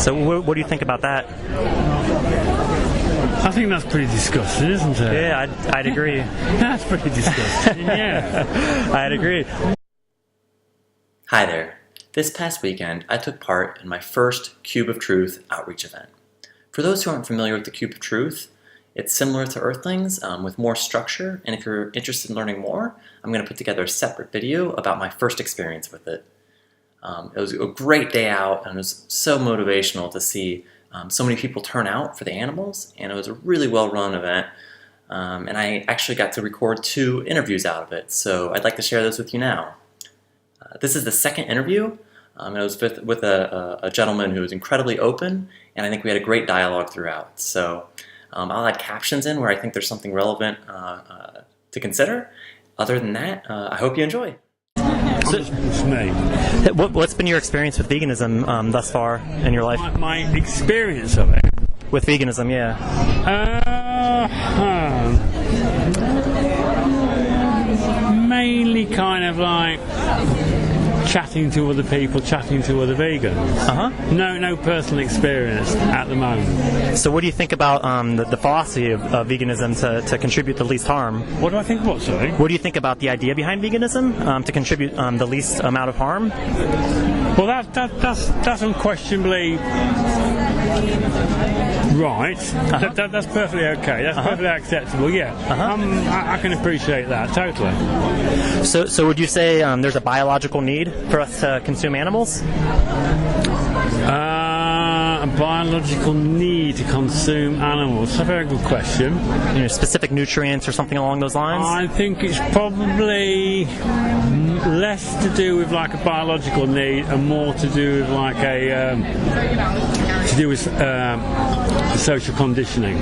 So what do you think about that? I think that's pretty disgusting, isn't it? Yeah, I'd agree. That's pretty disgusting, yeah. I'd agree. Hi there. This past weekend, I took part in my first Cube of Truth outreach event. For those who aren't familiar with the Cube of Truth, it's similar to Earthlings with more structure, and if you're interested in learning more, I'm going to put together a separate video about my first experience with it. It was a great day out, and it was so motivational to see so many people turn out for the animals, and it was a really well-run event, and I actually got to record 2 interviews out of it, so I'd like to share those with you now. This is the second interview, and it was with a gentleman who was incredibly open, and I think we had a great dialogue throughout. So I'll add captions in where I think there's something relevant to consider. Other than that, I hope you enjoy. So, It's me. what's been your experience with veganism thus far in your life? My experience of it. With veganism, yeah. Mainly kind of like chatting to other people, chatting to other vegans. No personal experience at the moment. So what do you think about the philosophy of veganism to contribute the least harm? What do I think? What, sorry? What do you think about the idea behind veganism to contribute the least amount of harm? Well, that's unquestionably right. That's perfectly okay. That's perfectly acceptable. Yeah, I can appreciate that totally. So would you say there's a biological need for us to consume animals? A biological need to consume animals. That's a very good question. Specific nutrients or something along those lines? I think it's probably less to do with like a biological need and more to do with like social conditioning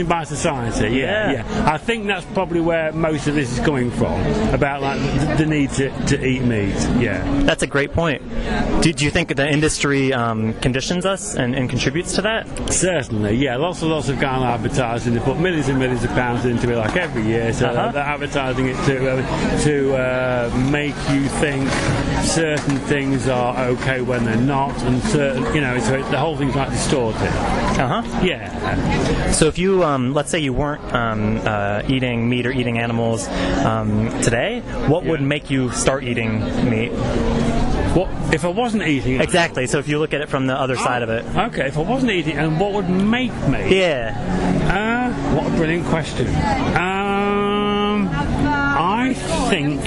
by society. Yeah. I think that's probably where most of this is coming from, about like the need to eat meat. Yeah, that's a great point. Do you think the industry conditions us and contributes to that? Certainly, yeah. Lots of kind of advertising. They put millions and millions of pounds into it like every year, so they're advertising it to make you think certain things are okay when they're not, and certain, so the whole thing's like distorted. Yeah. So if you, let's say you weren't eating meat or eating animals today, what would make you start eating meat? What if I wasn't eating it? Exactly. So if you look at it from the other side of it. Okay. If I wasn't eating, and what would make me? Yeah. What a brilliant question. I think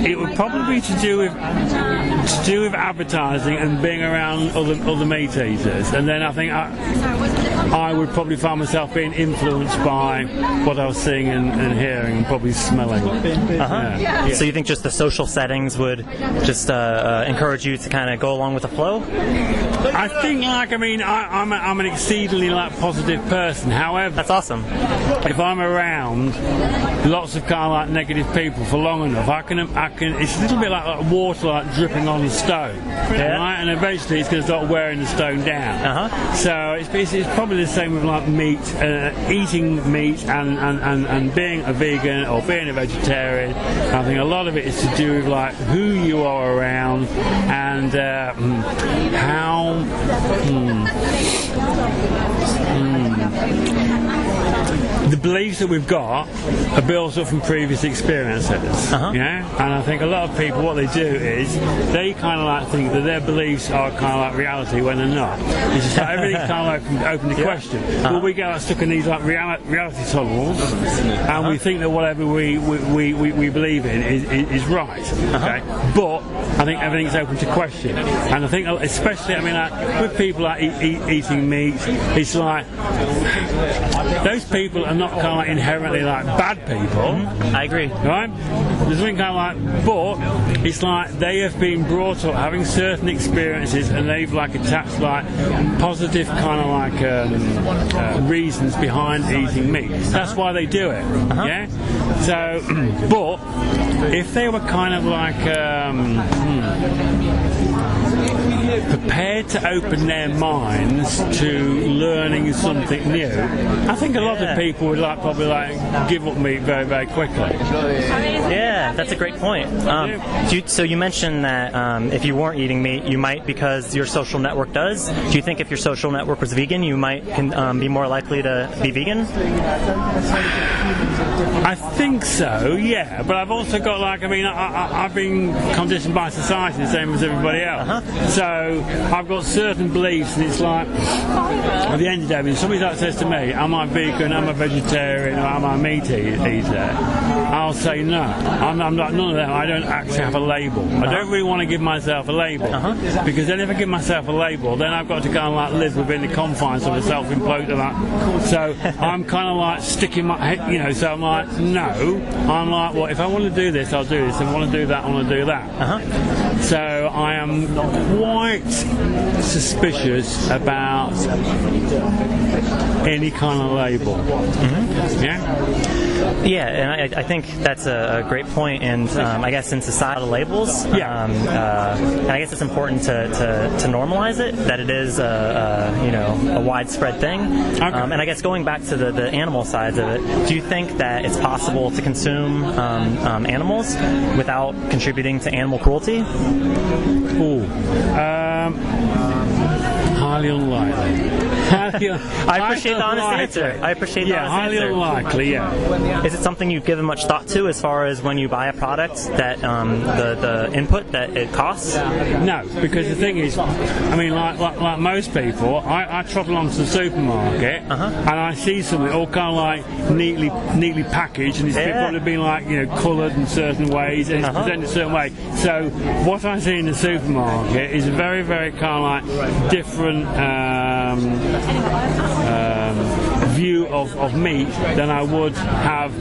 it would probably be to do with advertising and being around other meat eaters, and then I think I would probably find myself being influenced by what I was seeing and hearing and probably smelling. Yeah. So you think just the social settings would just encourage you to kind of go along with the flow? I think I'm an exceedingly positive person. However, that's awesome. If I'm around lots of kind of like negative people for long enough, I can. It's a little bit like water dripping on a stone, right? And eventually it's going to start wearing the stone down. So it's probably the same with like meat, eating meat, and being a vegan or being a vegetarian. I think a lot of it is to do with like who you are around and how. The beliefs that we've got are built up from previous experiences, and I think a lot of people, what they do is they kind of like think that their beliefs are kind of like reality when they're not. It's just like everything's kind of like open to question. But we get stuck in these like reality tunnels, and we think that whatever we believe in is right. Okay, but I think everything's open to question, and I think especially like with people like eating meat, it's like those people are not kind of like inherently like bad people. I agree. Right? There's something kind of like, but it's like they have been brought up having certain experiences, and they've like attached like positive kind of like reasons behind eating meat. That's why they do it. Yeah. So, but if they were kind of like prepared to open their minds to learning something new, I think a lot of people would probably give up meat very, very quickly. Yeah, that's a great point. So you mentioned that if you weren't eating meat, you might because your social network does. Do you think if your social network was vegan, you might be more likely to be vegan? I think so, yeah. But I've also got I've been conditioned by society the same as everybody else. So I've got certain beliefs, and it's like at the end of the day, when somebody says to me, "Am I vegan? Am I vegetarian? Or am I a meat eater?" I'll say no. I'm not none of that. I don't actually have a label. I don't really want to give myself a label because then if I give myself a label, then I've got to kind of live within the confines of a self-imposed. So I'm kind of sticking my head, So I'm no. I'm well, if I want to do this, I'll do this. If I want to do that, I want to do that. So I am quite suspicious about any kind of label. Yeah, and I think that's a great point, and I guess in societal labels, I guess it's important to normalize it, that it is a widespread thing. And I guess going back to the animal sides of it, do you think that it's possible to consume animals without contributing to animal cruelty? Highly unlikely. I appreciate the honest answer. Highly unlikely, yeah. Is it something you've given much thought to as far as when you buy a product that the input that it costs? No, because the thing is, like most people, I trot along to the supermarket and I see something all kind of neatly packaged, and it's probably been coloured in certain ways and it's presented a certain way. So what I see in the supermarket is a very, very kind of different view of meat than I would have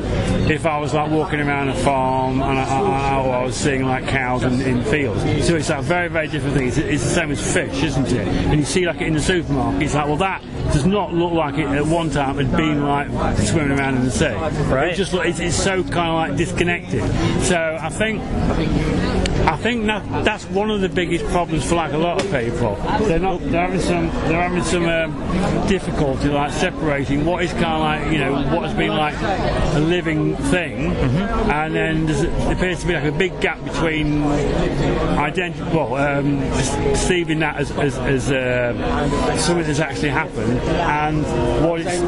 if I was walking around a farm and I was seeing cows in fields. So it's a very, very different thing. It's the same as fish, isn't it? And you see it in the supermarket, it's well, that does not look like it at one time had been swimming around in the sea. Right. It just it's so kind of disconnected. So I think that's one of the biggest problems for a lot of people. They're having some difficulty separating what is kind of what has been a living thing, and then there appears to be a big gap between perceiving that as something that's actually happened and what it's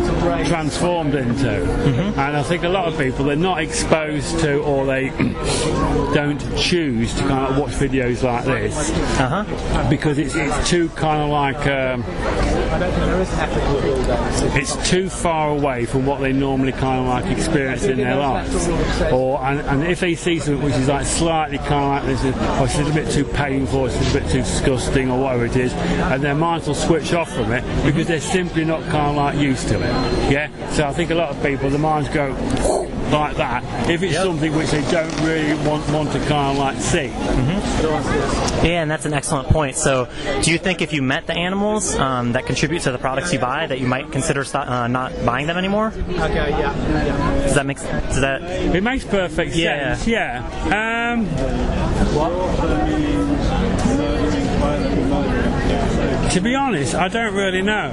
transformed into. And I think a lot of people, they're not exposed to, or they don't choose to kind of watch videos like this because it's too kind of it's too far away from what they normally kind of experience in their lives. And if they see something which is slightly kind of it's a little bit too painful, it's a little bit too disgusting, or whatever it is, and their minds will switch off from it because they're simply not kind of used to it. Yeah. So I think a lot of people, the minds go like that if it's something which they don't really want to kind of see. Yeah, and that's an excellent point. So do you think if you met the animals that contribute to the products you buy, that you might consider not buying them anymore? Does that make sense? It makes perfect sense. Yeah. To be honest, I don't really know.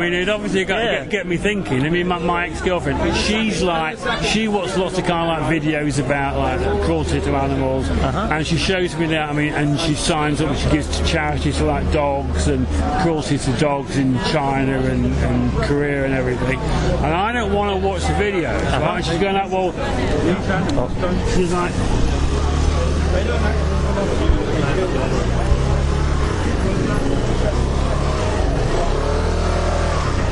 It obviously get me thinking. My ex-girlfriend, she watches lots of kind of videos about cruelty to animals, and she shows me that. And she signs up and she gives to charity to dogs and cruelty to dogs in China and Korea and everything. And I don't want to watch the videos. Right? She's going she's like.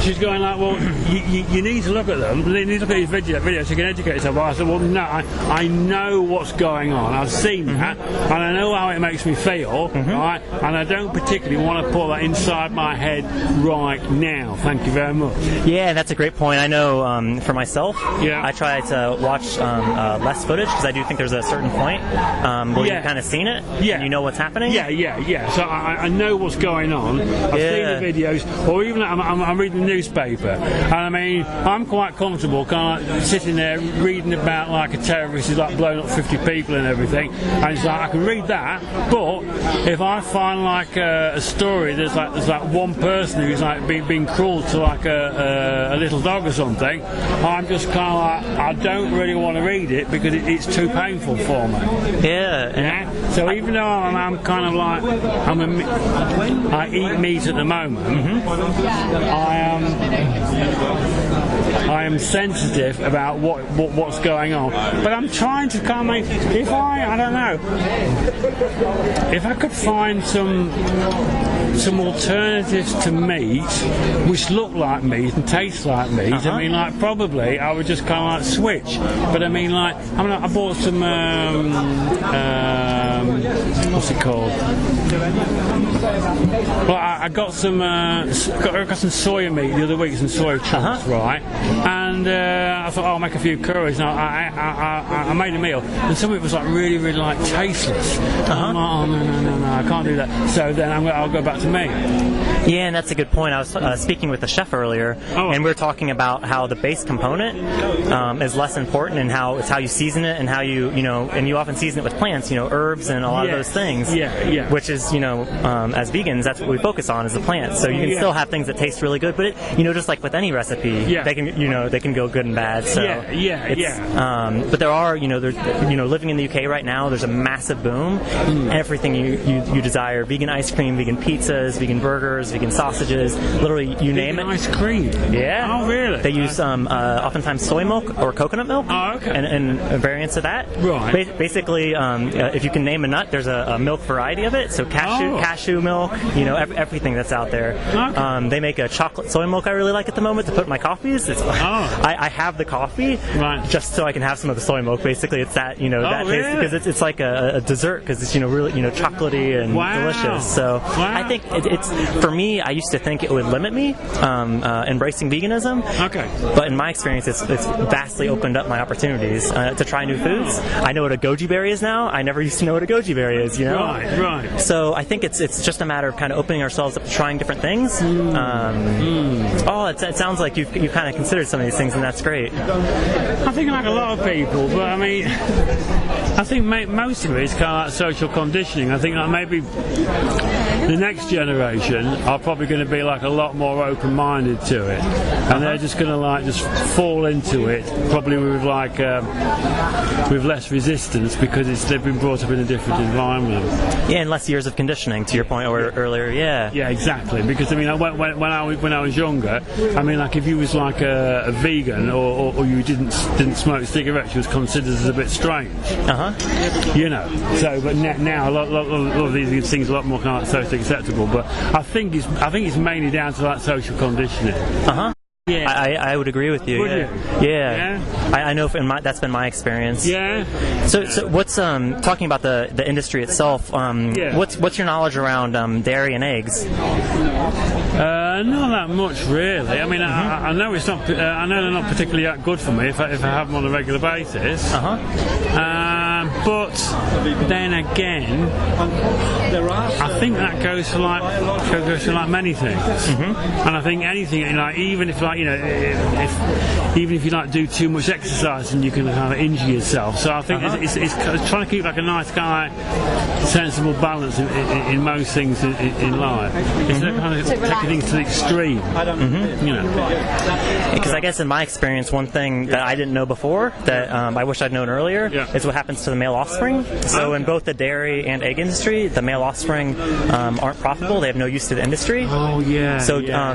She's going you need to look at them. You need to look at these videos so you can educate yourself. I said, well, no, I know what's going on. I've seen that, and I know how it makes me feel, right? And I don't particularly want to put that inside my head right now. Thank you very much. Yeah, that's a great point. I know for myself, I try to watch less footage because I do think there's a certain point where you've kind of seen it, and you know what's happening. Yeah. So I know what's going on. I've seen the videos, or even I'm reading the newspaper. And I mean, I'm quite comfortable kind of like sitting there reading about like a terrorist who's like blown up 50 people and everything, and it's like I can read that, but if I find like a story there's like one person who's like being cruel to like a little dog or something, I'm just kind of like, I don't really want to read it because it's too painful for me. Yeah. So even though I'm kind of like I eat meat at the moment, I am sensitive about what's going on. But I'm trying to kind of make, if I don't know, if I could find some alternatives to meat which look like meat and taste like meat, I mean, like, probably I would just kind of like switch. But I mean, like, I bought some what's it called? Well, I got some soya meat the other week, some soya chunks, right? And I thought, I'll make a few curries. And I made a meal, and some of it was like really, really like tasteless. I'm like, oh no, I can't do that. So then I'll go back to meat. Yeah, and that's a good point. I was speaking with the chef earlier, and we were talking about how the base component is less important, and how it's how you season it, and how you and you often season it with plants, herbs and a lot of those things. Yeah. Which is, as vegans, that's what we focus on is the plants. So you can still have things that taste really good, but it, just like with any recipe, they can go good and bad. So but there are, living in the UK right now, there's a massive boom. Everything you desire: vegan ice cream, vegan pizzas, vegan burgers, vegan sausages, literally you name it. Ice cream? Yeah. Oh, really? They use oftentimes soy milk or coconut milk. Oh, okay. And variants of that. Right. Basically, if you can name a nut, there's a milk variety of it. So cashew milk, everything that's out there. Okay. They make a chocolate soy milk I really like at the moment to put in my coffees. I have the coffee just so I can have some of the soy milk. Basically, it's that that taste, because it's like a dessert, because it's really chocolatey and delicious. So I think it's for me. I used to think it would limit me embracing veganism. Okay. But in my experience, it's vastly opened up my opportunities to try new foods. I know what a goji berry is now. I never used to know what a goji berry is. Right. So I think it's just a matter of kind of opening ourselves up to trying different things. It sounds like you've kind of considered some of these things, and that's great. I think like a lot of people, but I mean, I think most of it is kind of like social conditioning. I think like maybe the next generation are probably going to be like a lot more open-minded to it, and they're just going to like just fall into it, probably with like with less resistance, because they've been brought up in a different environment. Yeah, and less years of conditioning, to your point earlier. Yeah, exactly. Because I mean, when I was younger, I mean, like if you was like a vegan or you didn't smoke cigarettes, you was considered as a bit strange. So, but now a lot of these things are a lot more kind of socially acceptable. But I think it's mainly down to like social conditioning. Yeah. I would agree with you. Would you? Yeah. I know that's been my experience. Yeah. So what's talking about the industry itself? What's your knowledge around dairy and eggs? Not that much, really. I mean, I know it's not. I know they're not particularly that good for me if I have them on a regular basis. But then again, I think that goes for like many things. And I think anything, even if even if you like do too much exercise, and you can kind of injure yourself. So I think it's trying to keep like a nice kind of sensible balance in most things in life. It's kind of taking things to the extreme. Because I guess in my experience, one thing that I didn't know before that I wish I'd known earlier is what happens to the male offspring. So in both the dairy and egg industry, the male offspring aren't profitable. They have no use to the industry. Oh yeah. So I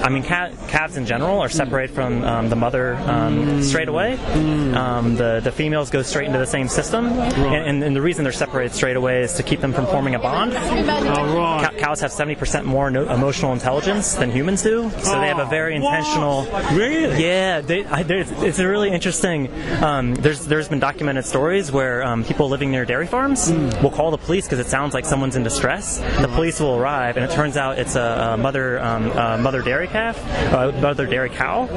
mean, calves in general are separated from the mother straight away. The females go straight into the same system, and the reason they're separated straight away is to keep them from forming a bond. Cows have 70% more emotional intelligence than humans do, so they have a very intentional. Really? Yeah, it's a really interesting. There's been documented stories where people living near dairy farms will call the police because it sounds like someone's in distress. The police will arrive, and it turns out it's a mother dairy cow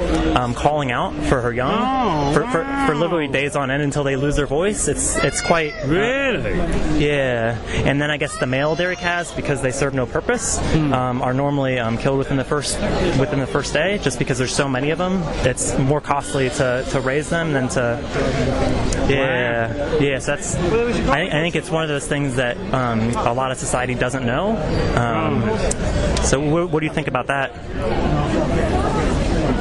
calling out for her young for literally days on end until they lose their voice. It's quite really and then I guess the male dairy calves, because they serve serve no purpose are normally killed within the first day, just because there's so many of them. It's more costly to raise them than to. Yeah. So that's. I think it's one of those things that a lot of society doesn't know. So what do you think about that?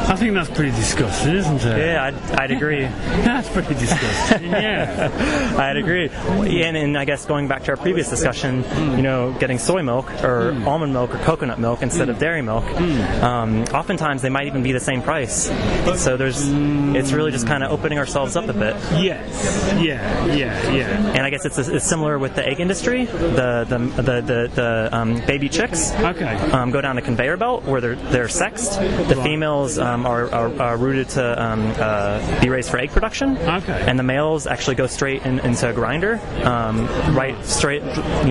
I think that's pretty disgusting, isn't it? Yeah, I'd agree. That's pretty disgusting, yeah. I'd agree. Yeah, and I guess going back to our previous discussion, getting soy milk or almond milk or coconut milk instead of dairy milk, oftentimes they might even be the same price. So it's really just kind of opening ourselves up a bit. Yes. Yeah. And I guess it's similar with the egg industry. The baby chicks go down a conveyor belt where they're sexed. The females are rooted to be raised for egg production, and the males actually go straight into a grinder, straight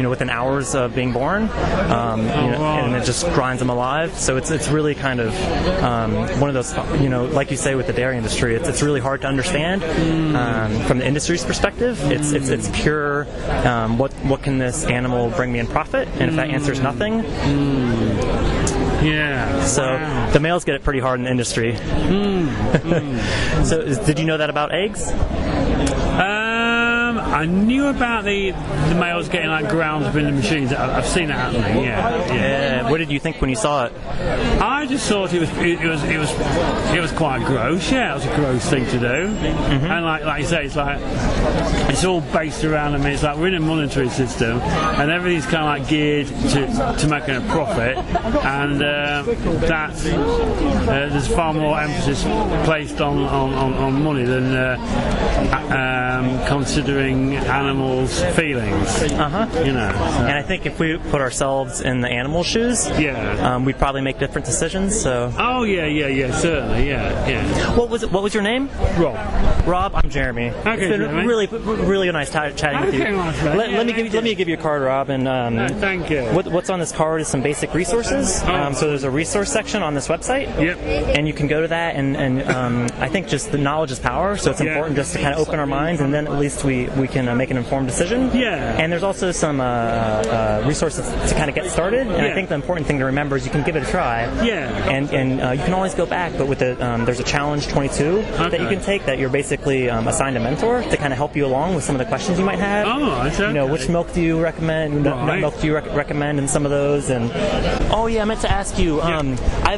within hours of being born, and it just grinds them alive. So it's really kind of one of those, like you say with the dairy industry, it's really hard to understand from the industry's perspective. It's pure. What can this animal bring me in profit? And if that answers nothing. Yeah. So the males get it pretty hard in the industry. So did you know that about eggs? I knew about the males getting like ground up in the machines. I've seen it happening. Yeah. What did you think when you saw it? I just thought it was quite gross. Yeah, it was a gross thing to do. And like you say, it's all based around. I mean, it's like we're in a monetary system, and everything's kind of like geared to making a profit. And there's far more emphasis placed on money than considering animals' feelings. So. And I think if we put ourselves in the animal shoes, we'd probably make different decisions. So. Oh yeah, certainly, yeah. What was your name? Rob. I'm Jeremy. Okay, it's been Jeremy. really nice chatting with you. Let me give you a card, Rob. And thank you. What's on this card is some basic resources. So there's a resource section on this website. Yep. And you can go to that, and I think just the knowledge is power. So it's important just to kind of open our minds, and then at least we can make an informed decision. Yeah. And there's also some resources to kind of get started. And I think the important thing to remember is you can give it a try. Yeah. And you can always go back, but with there's a challenge 22 that you can take that you're basically assigned a mentor to kind of help you along with some of the questions you might have. Which milk do you recommend? What milk do you recommend in some of those? And I meant to ask you. I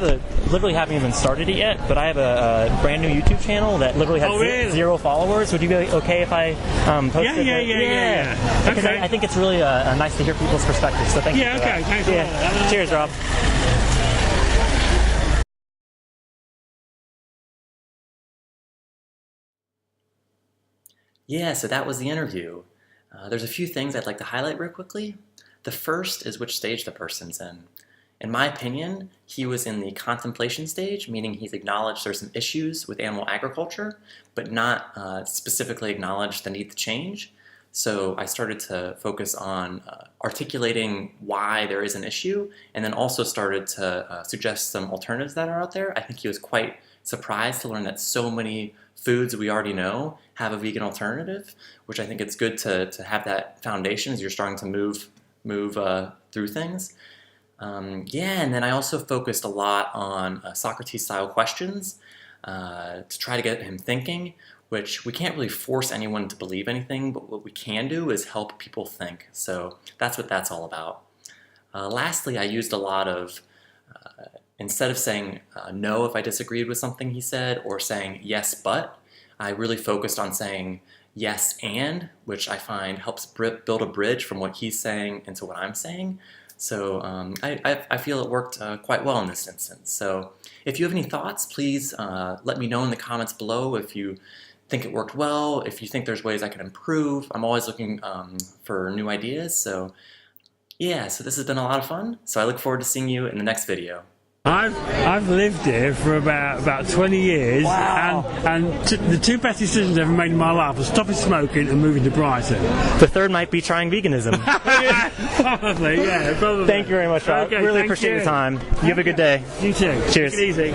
literally haven't even started it yet, but I have a brand new YouTube channel that literally has 0 followers. Would you be okay if I post it? Yeah. Because I think it's really nice to hear people's perspectives. So thank you. Okay. Thanks a lot. Cheers, Rob. Yeah, so that was the interview. There's a few things I'd like to highlight real quickly. The first is which stage the person's in. In my opinion, he was in the contemplation stage, meaning he's acknowledged there's some issues with animal agriculture, but not specifically acknowledged the need to change. So I started to focus on articulating why there is an issue, and then also started to suggest some alternatives that are out there. I think he was quite surprised to learn that so many foods we already know have a vegan alternative, which I think it's good to have that foundation as you're starting to move through things. And then I also focused a lot on Socrates-style questions to try to get him thinking, which we can't really force anyone to believe anything, but what we can do is help people think. So that's what that's all about. Lastly, I used a lot of, instead of saying no if I disagreed with something he said, or saying yes but, I really focused on saying yes and, which I find helps build a bridge from what he's saying into what I'm saying. So I feel it worked quite well in this instance. So if you have any thoughts, please let me know in the comments below if you think it worked well, if you think there's ways I can improve. I'm always looking for new ideas. So yeah, so this has been a lot of fun. So I look forward to seeing you in the next video. I've lived here for about 20 years, and the two best decisions I've ever made in my life were stopping smoking and moving to Brighton. The third might be trying veganism. Probably. Thank you very much, Rob. Okay, really appreciate your time. You have a good day. You too. Cheers. Take it easy.